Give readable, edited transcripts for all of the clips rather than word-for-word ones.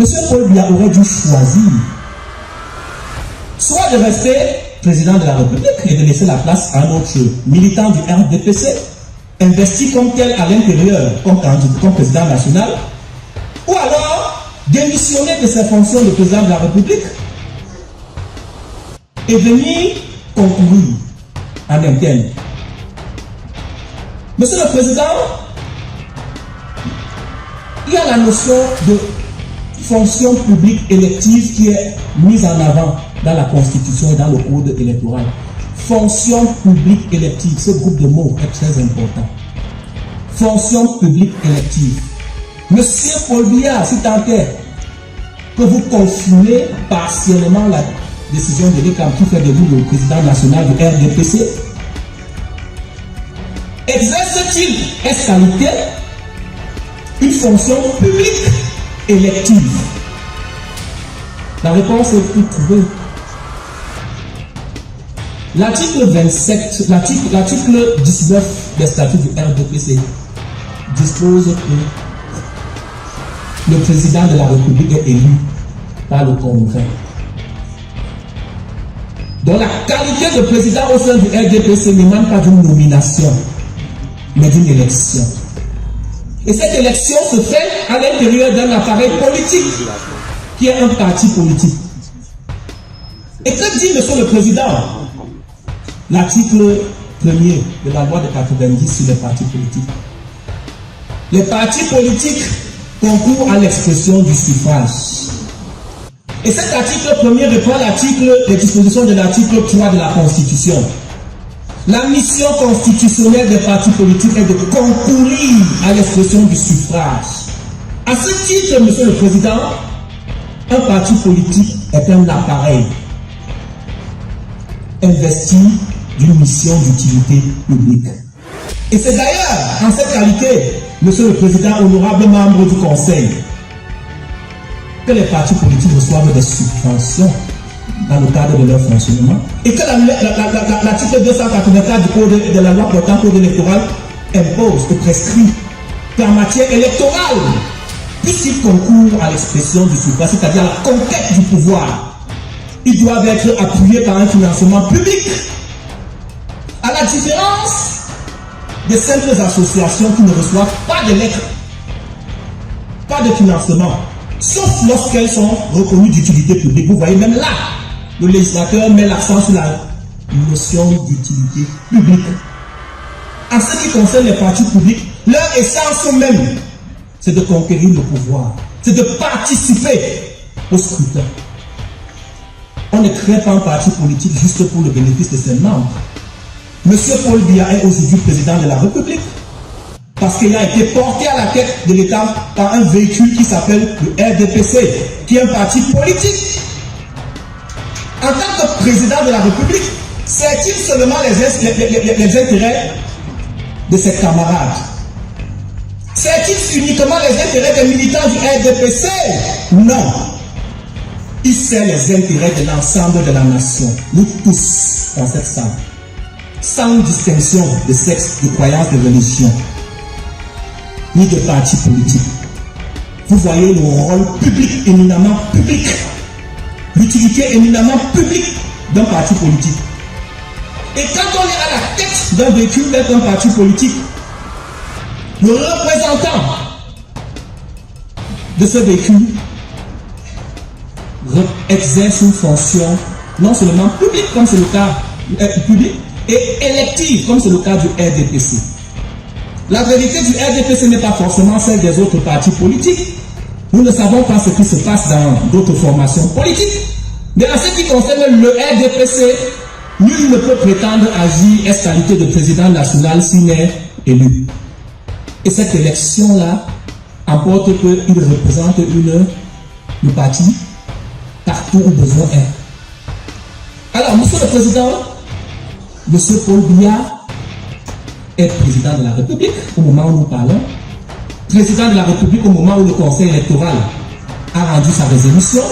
M. Paul Biya aurait dû choisir soit de rester président de la République et de laisser la place à un autre militant du RDPC, investi comme tel à l'intérieur, comme président national, ou alors démissionner de ses fonctions de président de la République et venir concourir en interne. Monsieur le Président, il y a la notion de fonction publique élective qui est mise en avant dans la Constitution et dans le Code électoral. Fonction publique élective, ce groupe de mots est très important. Fonction publique élective. Monsieur Paul Biya, si tant est que vous confirmez partiellement la décision de l'ECAM qui fait de vous le président national du RDPC, exerce-t-il, est-ce qualité, une fonction publique élective? La réponse est tout trouvée. L'article 27, l'article 19 des statuts du RDPC dispose que le président de la République est élu par le Congrès. Donc la qualité de président au sein du RDPC n'émane pas d'une nomination, mais d'une élection. Et cette élection se fait à l'intérieur d'un appareil politique, qui est un parti politique. Et que dit Monsieur le Président? L'article 1er de la loi de 90 sur les partis politiques. Les partis politiques concourent à l'expression du suffrage. Et cet article 1er reprend les dispositions de l'article 3 de la Constitution. La mission constitutionnelle des partis politiques est de concourir à l'expression du suffrage. À ce titre, Monsieur le Président, un parti politique est un appareil investi d'une mission d'utilité publique. Et c'est d'ailleurs en cette qualité, Monsieur le Président, honorable membre du Conseil, que les partis politiques reçoivent des subventions dans le cadre de leur fonctionnement et que l'article 284 du Code de la loi portant Code électoral impose et prescrit qu'en matière électorale, puisqu'ils concourent à l'expression du suffrage, c'est-à-dire à la conquête du pouvoir, ils doivent être appuyés par un financement public. À la différence des simples associations qui ne reçoivent pas de lettres, pas de financement, sauf lorsqu'elles sont reconnues d'utilité publique. Vous voyez, même là, le législateur met l'accent sur la notion d'utilité publique. En ce qui concerne les partis publics, leur essence même, c'est de conquérir le pouvoir, c'est de participer au scrutin. On ne crée pas un parti politique juste pour le bénéfice de ses membres. Monsieur Paul Biya est aujourd'hui président de la République parce qu'il a été porté à la tête de l'État par un véhicule qui s'appelle le RDPC, qui est un parti politique. En tant que président de la République, sert-il seulement les intérêts de ses camarades? Sert-il uniquement les intérêts des militants du RDPC? Non. Il sert les intérêts de l'ensemble de la nation, nous tous dans cette salle, sans distinction de sexe, de croyance, de religion, ni de parti politique. Vous voyez le rôle public, éminemment public, l'utilité éminemment publique d'un parti politique. Et quand on est à la tête d'un véhicule d'un parti politique, le représentant de ce véhicule exerce une fonction non seulement publique, comme c'est le cas public, et élective, comme c'est le cas du RDPC. La vérité du RDPC n'est pas forcément celle des autres partis politiques. Nous ne savons pas ce qui se passe dans d'autres formations politiques. Mais en ce qui concerne le RDPC, nul ne peut prétendre agir en qualité de président national s'il est élu. Et cette élection-là emporte qu'il représente le parti partout où besoin est. Alors, Monsieur le Président, Monsieur Paul Biya est président de la République au moment où nous parlons, président de la République au moment où le Conseil électoral a rendu sa résolution,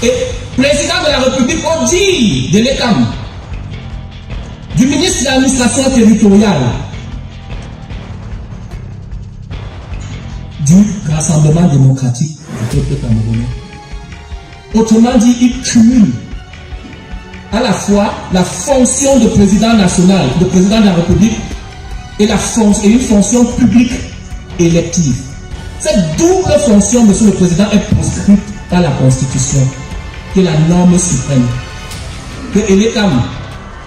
et président de la République au dire de l'ECAM, du ministre de l'administration territoriale, du Rassemblement démocratique du peuple camerounais. Autrement dit, il cumule à la fois la fonction de président national, de président de la République, et une fonction publique élective. Cette double fonction, Monsieur le Président, est proscrite par la Constitution, qui est la norme suprême, que l'État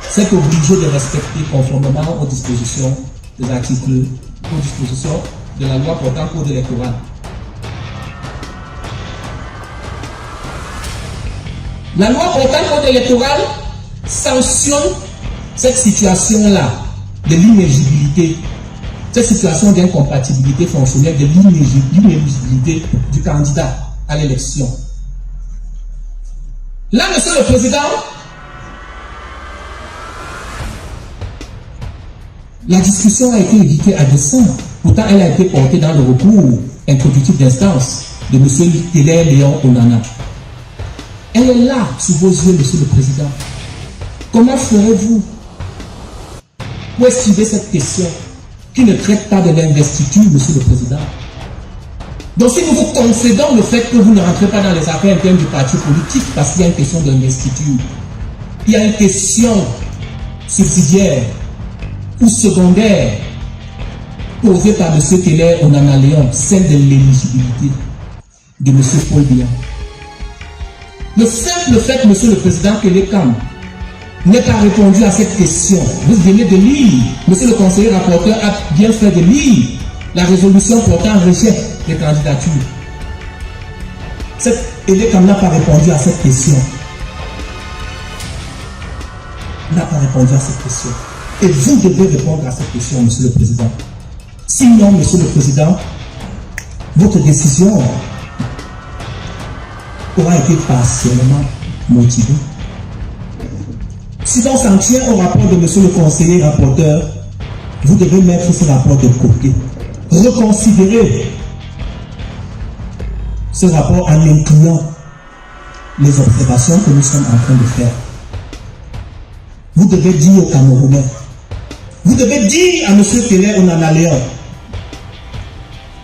s'est obligé de respecter conformément aux dispositions des articles, aux dispositions de la loi portant code électoral. La loi portant code électoral sanctionne cette situation-là de l'inéligibilité, cette situation d'incompatibilité fonctionnelle, de l'inéligibilité du candidat à l'élection. Là, Monsieur le Président, la discussion a été évitée à dessein. Pourtant, elle a été portée dans le recours introductif d'instance de M. Hilaire Léon Onana. Elle est là, sous vos yeux, Monsieur le Président. Comment ferez-vous pour esquiver cette question qui ne traite pas de l'investiture, Monsieur le Président? Donc, si nous vous concédons le fait que vous ne rentrez pas dans les affaires internes du parti politique parce qu'il y a une question d'investiture, il y a une question subsidiaire ou secondaire posée par M. Hilaire Onana Léon, celle de l'éligibilité de M. Paul Biya. Le simple fait, Monsieur le Président, que l'ECAM n'ait pas répondu à cette question, vous venez de lire, Monsieur le conseiller rapporteur a bien fait de lire la résolution portant rejet des candidatures. L'ECAM n'a pas répondu à cette question. N'a pas répondu à cette question. Et vous devez répondre à cette question, Monsieur le Président. Sinon, Monsieur le Président, votre décision aura été partiellement motivée. Si l'on s'en tient au rapport de Monsieur le conseiller rapporteur, vous devez mettre ce rapport de côté. Reconsidérer ce rapport en incluant les observations que nous sommes en train de faire. Vous devez dire aux Camerounais, vous devez dire à M. Hilaire Onana Léon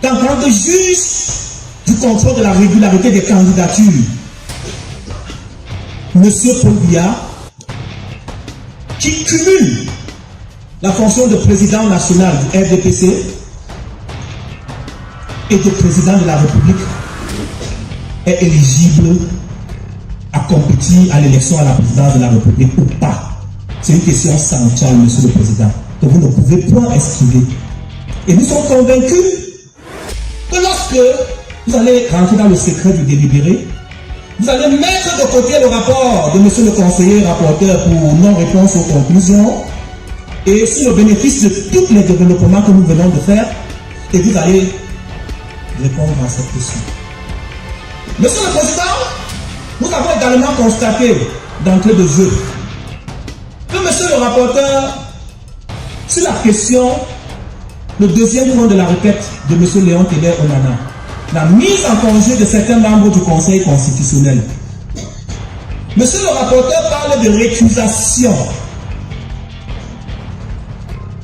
qu'en tant que juge du contrôle de la régularité des candidatures, M. Paul Biya, qui cumule la fonction de président national du RDPC et de président de la République, est éligible à compétir à l'élection à la présidence de la République ou pas. C'est une question centrale, Monsieur le Président, que vous ne pouvez point esquiver. Et nous sommes convaincus que lorsque vous allez rentrer dans le secret du délibéré, vous allez mettre de côté le rapport de Monsieur le conseiller rapporteur pour non-réponse aux conclusions et sous le bénéfice de tous les développements que nous venons de faire, et vous allez répondre à cette question. Monsieur le Président, nous avons également constaté d'entrée de jeu que Monsieur le rapporteur, sur la question, le deuxième point de la requête de M. Léon Hilaire Onana, la mise en congé de certains membres du Conseil constitutionnel. Monsieur le rapporteur parle de récusation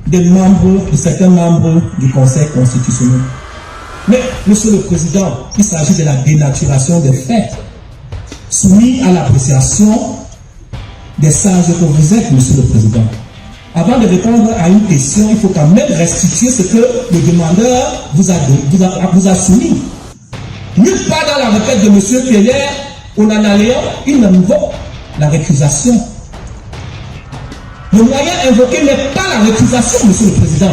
de certains membres du Conseil constitutionnel. Mais, Monsieur le Président, il s'agit de la dénaturation des faits soumis à l'appréciation des sages que vous êtes, Monsieur le Président. Avant de répondre à une question, il faut quand même restituer ce que le demandeur vous a soumis. Nulle part dans la requête de M. Hilaire Onana Léon, il n'invoque la récusation. Le moyen invoqué n'est pas la récusation, Monsieur le Président.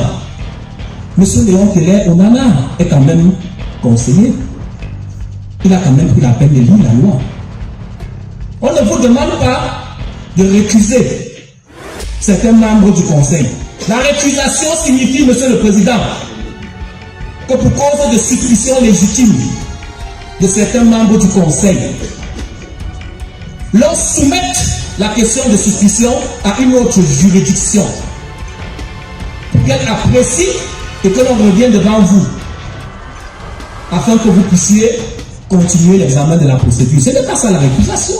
M. Léon Hilaire Onana est quand même conseiller. Il a quand même pris la peine de lire la loi. On ne vous demande pas de récuser certains membres du Conseil. La récusation signifie, Monsieur le Président, que pour cause de suspicion légitime de certains membres du Conseil, l'on soumette la question de suspicion à une autre juridiction pour qu'elle apprécie et que l'on revienne devant vous afin que vous puissiez continuer l'examen de la procédure. Ce n'est pas ça la récusation.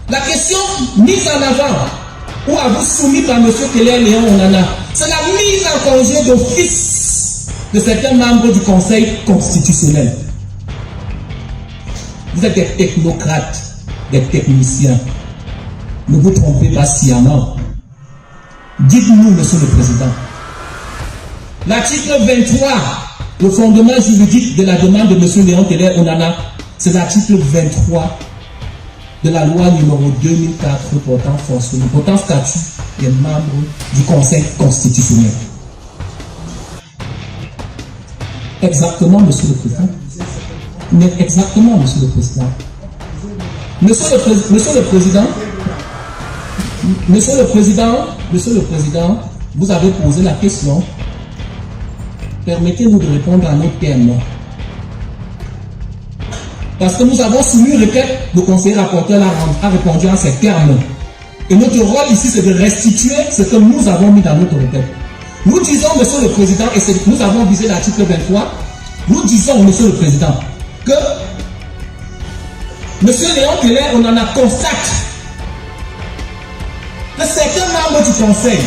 La question mise en avant ou à vous soumis par M. Hilaire Léon Onana, c'est la mise en congé d'office de certains membres du Conseil constitutionnel. Vous êtes des technocrates, des techniciens. Ne vous trompez pas sciemment. Dites-nous, Monsieur le Président. L'article 23, le fondement juridique de la demande de M. Léon Teller Onana, c'est l'article 23 de la loi numéro 2004 portant statut des membres du Conseil constitutionnel. Exactement, Monsieur le Président. Mais exactement, Monsieur le Président. Monsieur le Président, vous avez posé la question. Permettez-nous de répondre à nos termes. Parce que nous avons soumis une requête, le conseiller rapporteur a répondu en ces termes. Et notre rôle ici, c'est de restituer ce que nous avons mis dans notre requête. Nous disons, Monsieur le Président, et nous avons visé l'article 23, nous disons, Monsieur le Président, que M. Léon Teller, on en a constate que certains membres du Conseil,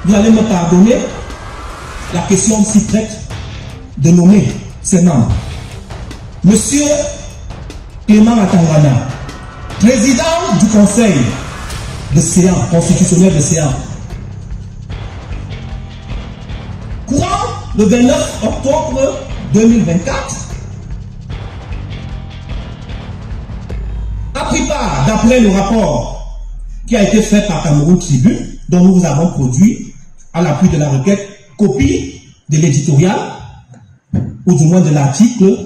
vous allez me pardonner, la question s'y prête de nommer ces membres. Monsieur Clément Atangana, président du Conseil de séance, constitutionnel de séance. Courant le 29 octobre 2024, a pris part, d'après le rapport qui a été fait par Cameroun Tribune, dont nous vous avons produit, à l'appui de la requête, copie de l'éditorial, ou du moins de l'article